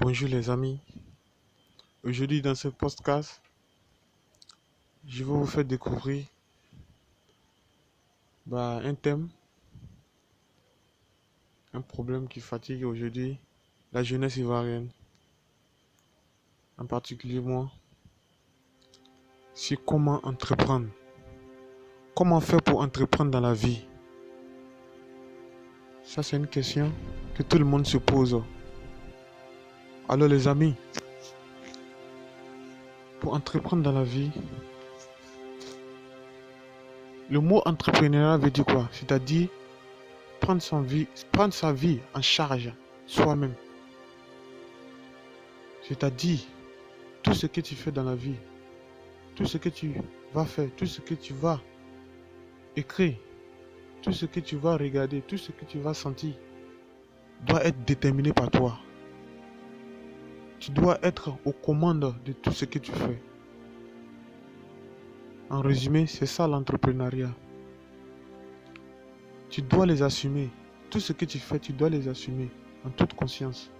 Bonjour les amis, aujourd'hui dans ce podcast, je vais vous faire découvrir un thème, un problème qui fatigue aujourd'hui la jeunesse ivoirienne, en particulier moi, c'est comment entreprendre. Comment faire pour entreprendre dans la vie? Ça c'est une question que tout le monde se pose. Alors les amis, pour entreprendre dans la vie, le mot entrepreneuriat veut dire quoi? C'est-à-dire prendre sa vie en charge soi-même. C'est-à-dire tout ce que tu fais dans la vie, tout ce que tu vas faire, tout ce que tu vas écrire, tout ce que tu vas regarder, tout ce que tu vas sentir doit être déterminé par toi. Tu dois être aux commandes de tout ce que tu fais. En résumé, c'est ça l'entrepreneuriat. Tu dois les assumer. Tout ce que tu fais, tu dois les assumer en toute conscience.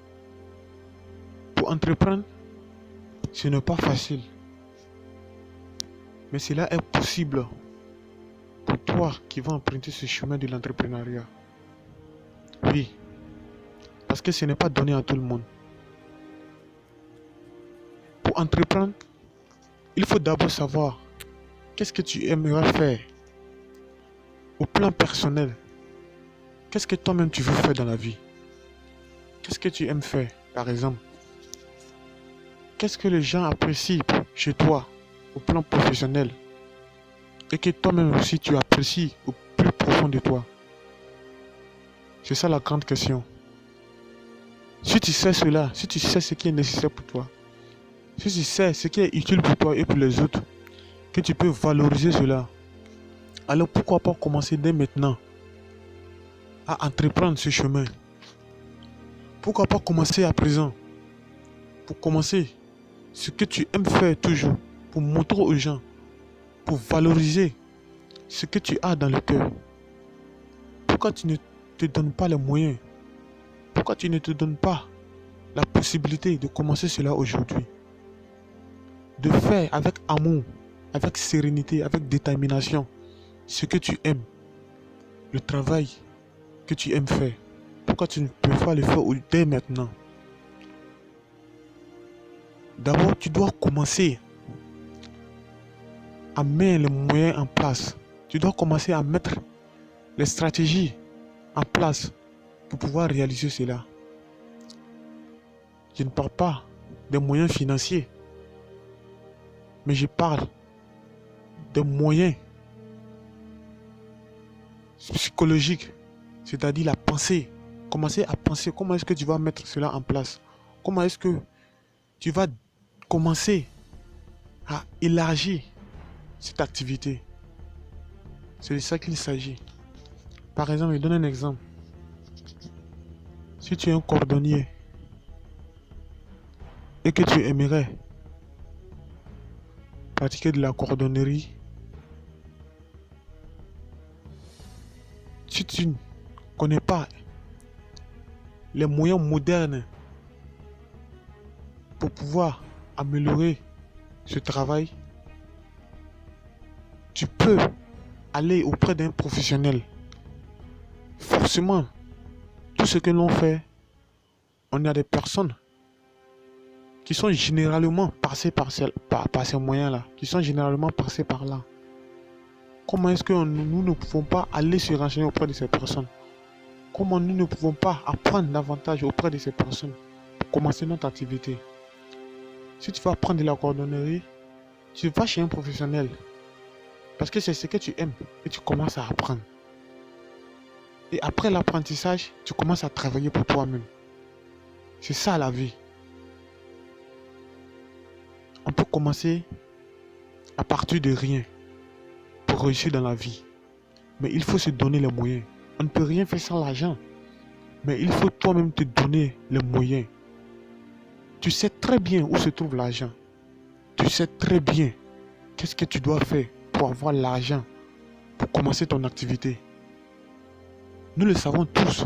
Pour entreprendre, ce n'est pas facile. Mais cela est possible pour toi qui vas emprunter ce chemin de l'entrepreneuriat. Oui, parce que ce n'est pas donné à tout le monde. Pour entreprendre, il faut d'abord savoir qu'est-ce que tu aimerais faire au plan personnel. Qu'est-ce que toi-même tu veux faire dans la vie? Qu'est-ce que tu aimes faire, par exemple? Qu'est-ce que les gens apprécient chez toi au plan professionnel et que toi-même aussi tu apprécies au plus profond de toi? C'est ça la grande question. Si tu sais cela, si tu sais ce qui est nécessaire pour toi, si tu sais ce qui est utile pour toi et pour les autres, que tu peux valoriser cela, alors pourquoi pas commencer dès maintenant à entreprendre ce chemin? Pourquoi pas commencer à présent? Pour commencer ce que tu aimes faire toujours, pour montrer aux gens, pour valoriser ce que tu as dans le cœur. Pourquoi tu ne te donnes pas les moyens? Pourquoi tu ne te donnes pas la possibilité de commencer cela aujourd'hui? De faire avec amour, avec sérénité, avec détermination, ce que tu aimes, le travail que tu aimes faire. Pourquoi tu ne peux pas le faire dès maintenant? D'abord, tu dois commencer à mettre les moyens en place. Tu dois commencer à mettre les stratégies en place pour pouvoir réaliser cela. Je ne parle pas des moyens financiers, mais je parle des moyens psychologiques, c'est-à-dire la pensée. Commencer à penser comment est-ce que tu vas mettre cela en place. Comment est-ce que tu vas commencer à élargir cette activité. C'est de ça qu'il s'agit. Par exemple, je donne un exemple. Si tu es un cordonnier et que tu aimerais pratiquer de la cordonnerie, si tu ne connais pas les moyens modernes pour pouvoir améliorer ce travail, tu peux aller auprès d'un professionnel. Forcément, tout ce que l'on fait, on a des personnes qui sont généralement passées par ces moyens-là, qui sont généralement passées par là. Comment est-ce que nous ne pouvons pas aller se renseigner auprès de ces personnes? Comment nous ne pouvons pas apprendre davantage auprès de ces personnes pour commencer notre activité? Si tu veux apprendre de la cordonnerie, tu vas chez un professionnel. Parce que c'est ce que tu aimes et tu commences à apprendre. Et après l'apprentissage, tu commences à travailler pour toi-même. C'est ça la vie. On peut commencer à partir de rien pour réussir dans la vie. Mais il faut se donner les moyens. On ne peut rien faire sans l'argent. Mais il faut toi-même te donner les moyens. Tu sais très bien où se trouve l'argent. Tu sais très bien qu'est-ce que tu dois faire pour avoir l'argent, pour commencer ton activité. Nous le savons tous.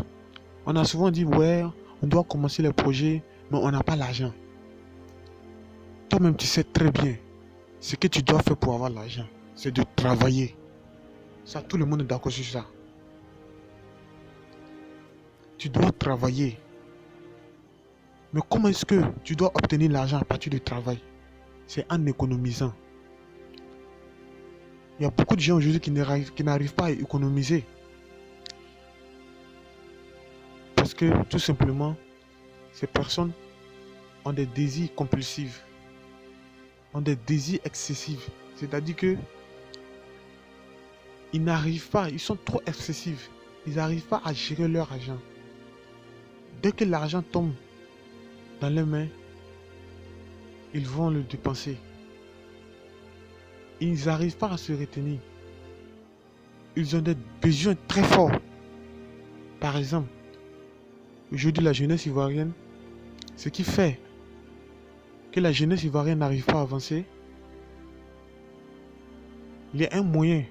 On a souvent dit, ouais, on doit commencer les projets, mais on n'a pas l'argent. Toi-même, tu sais très bien ce que tu dois faire pour avoir l'argent. C'est de travailler. Ça, tout le monde est d'accord sur ça. Tu dois travailler. Mais comment est-ce que tu dois obtenir l'argent à partir du travail? C'est en économisant. Il y a beaucoup de gens aujourd'hui qui n'arrivent pas à économiser. Parce que tout simplement, ces personnes ont des désirs compulsifs, ont des désirs excessifs. C'est-à-dire que ils n'arrivent pas, ils sont trop excessifs. Ils n'arrivent pas à gérer leur argent. Dès que l'argent tombe dans les mains, ils vont le dépenser. Ils n'arrivent pas à se retenir. Ils ont des besoins très forts. Par exemple, aujourd'hui la jeunesse ivoirienne, ce qui fait que la jeunesse ivoirienne n'arrive pas à avancer, il y a un moyen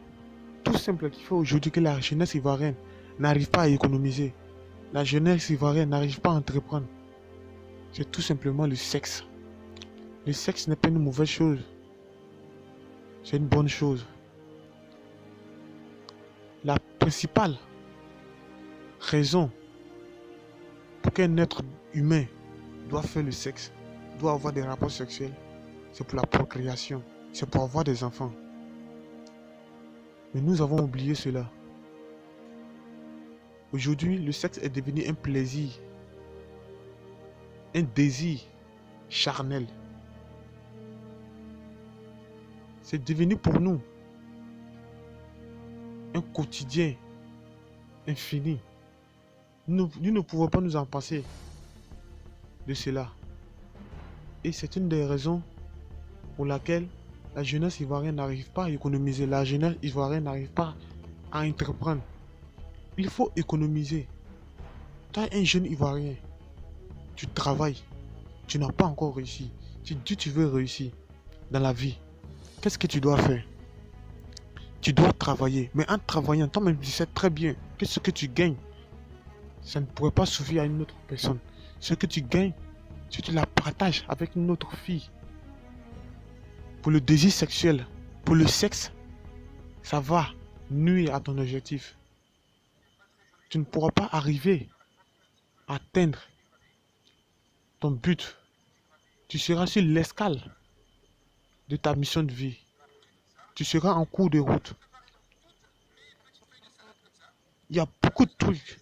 tout simple qui fait aujourd'hui que la jeunesse ivoirienne n'arrive pas à économiser. La jeunesse ivoirienne n'arrive pas à entreprendre. C'est tout simplement le sexe. Le sexe n'est pas une mauvaise chose. C'est une bonne chose. La principale raison pour qu'un être humain doit faire le sexe, doit avoir des rapports sexuels, c'est pour la procréation, c'est pour avoir des enfants. Mais nous avons oublié cela. Aujourd'hui, le sexe est devenu un plaisir, un désir charnel. C'est devenu pour nous un quotidien infini. Nous ne pouvons pas nous en passer de cela. Et c'est une des raisons pour laquelle la jeunesse ivoirienne n'arrive pas à économiser. La jeunesse ivoirienne n'arrive pas à entreprendre. Il faut économiser. Toi, un jeune ivoirien, tu travailles, tu n'as pas encore réussi. Tu dis que tu veux réussir dans la vie. Qu'est-ce que tu dois faire? Tu dois travailler. Mais en travaillant, toi-même, tu sais très bien que ce que tu gagnes, ça ne pourrait pas suffire à une autre personne. Ce que tu gagnes, si tu la partages avec une autre fille, pour le désir sexuel, pour le sexe, ça va nuire à ton objectif. Tu ne pourras pas arriver à atteindre ton but. Tu seras sur l'escale de ta mission de vie. Tu seras en cours de route. Il y a beaucoup de trucs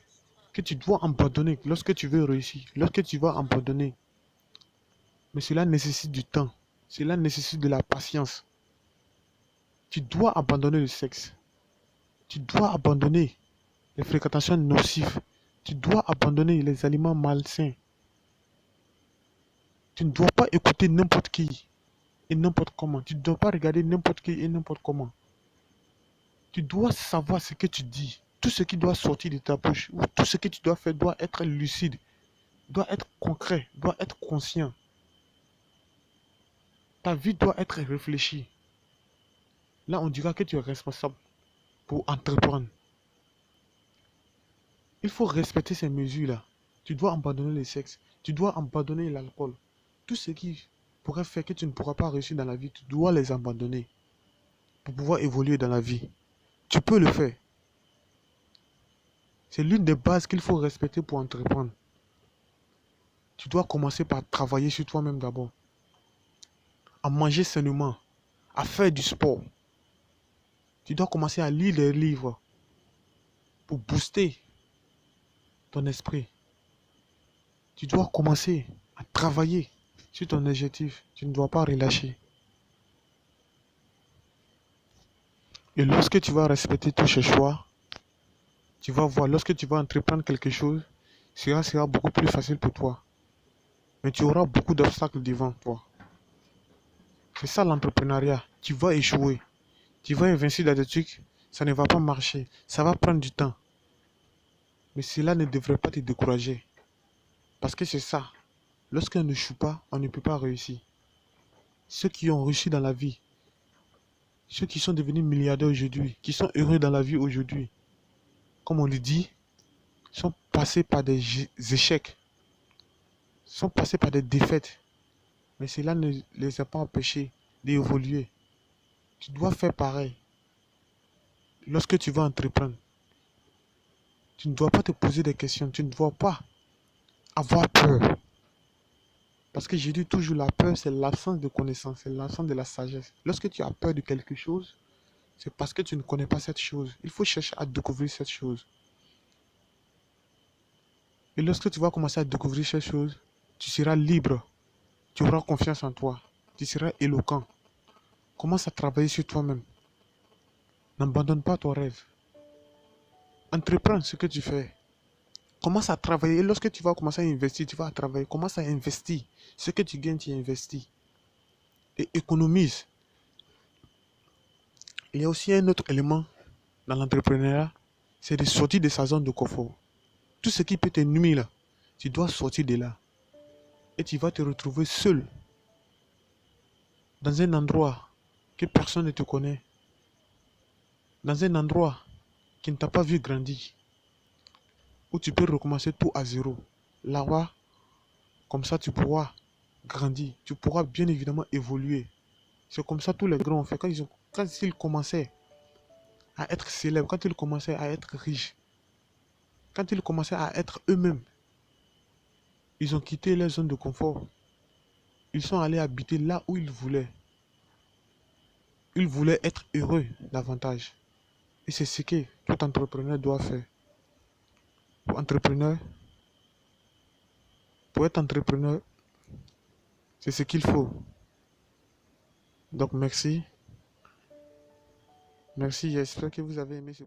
que tu dois abandonner lorsque tu veux réussir, lorsque tu vas abandonner. Mais cela nécessite du temps. Cela nécessite de la patience. Tu dois abandonner le sexe. Tu dois abandonner les fréquentations nocives. Tu dois abandonner les aliments malsains. Tu ne dois pas écouter n'importe qui et n'importe comment. Tu ne dois pas regarder n'importe qui et n'importe comment. Tu dois savoir ce que tu dis. Tout ce qui doit sortir de ta bouche ou tout ce que tu dois faire doit être lucide, doit être concret, doit être conscient. Ta vie doit être réfléchie. Là, on dira que tu es responsable pour entreprendre. Il faut respecter ces mesures-là. Tu dois abandonner le sexe. Tu dois abandonner l'alcool. Tout ce qui pourrait faire que tu ne pourras pas réussir dans la vie, tu dois les abandonner pour pouvoir évoluer dans la vie. Tu peux le faire. C'est l'une des bases qu'il faut respecter pour entreprendre. Tu dois commencer par travailler sur toi-même d'abord. À manger sainement. À faire du sport. Tu dois commencer à lire des livres pour booster ton esprit. Tu dois commencer à travailler sur ton objectif. Tu ne dois pas relâcher. Et lorsque tu vas respecter tous ces choix, tu vas voir, lorsque tu vas entreprendre quelque chose, cela sera beaucoup plus facile pour toi. Mais tu auras beaucoup d'obstacles devant toi. C'est ça l'entrepreneuriat. Tu vas échouer. Tu vas investir dans des trucs, ça ne va pas marcher. Ça va prendre du temps. Mais cela ne devrait pas te décourager. Parce que c'est ça. Lorsqu'on n'échoue pas, on ne peut pas réussir. Ceux qui ont réussi dans la vie, ceux qui sont devenus milliardaires aujourd'hui, qui sont heureux dans la vie aujourd'hui, comme on le dit, sont passés par des échecs. sont passés par des défaites, mais cela ne les a pas empêchés d'évoluer. Tu dois faire pareil. Lorsque tu vas entreprendre, tu ne dois pas te poser des questions, tu ne dois pas avoir peur. Parce que j'ai dit toujours, la peur, c'est l'absence de connaissance, c'est l'absence de la sagesse. Lorsque tu as peur de quelque chose, c'est parce que tu ne connais pas cette chose. Il faut chercher à découvrir cette chose. Et lorsque tu vas commencer à découvrir cette chose, tu seras libre, tu auras confiance en toi, tu seras éloquent. Commence à travailler sur toi-même. N'abandonne pas ton rêve. Entreprends ce que tu fais. Commence à travailler. Et lorsque tu vas commencer à investir, tu vas travailler. Commence à investir. Ce que tu gagnes, tu investis. Et économise. Il y a aussi un autre élément dans l'entrepreneuriat, c'est de sortir de sa zone de confort. Tout ce qui peut te nuire là, tu dois sortir de là. Et tu vas te retrouver seul dans un endroit que personne ne te connaît. Dans un endroit qui ne t'a pas vu grandir. Où tu peux recommencer tout à zéro. Là-bas, comme ça tu pourras grandir. Tu pourras bien évidemment évoluer. C'est comme ça tous les grands ont fait. Quand ils commençaient à être célèbres, quand ils commençaient à être riches, quand ils commençaient à être eux-mêmes, ils ont quitté leur zone de confort. Ils sont allés habiter là où ils voulaient. Ils voulaient être heureux davantage. Et c'est ce que tout entrepreneur doit faire. Pour entrepreneur, pour être entrepreneur, c'est ce qu'il faut. Donc merci. Merci, j'espère que vous avez aimé ce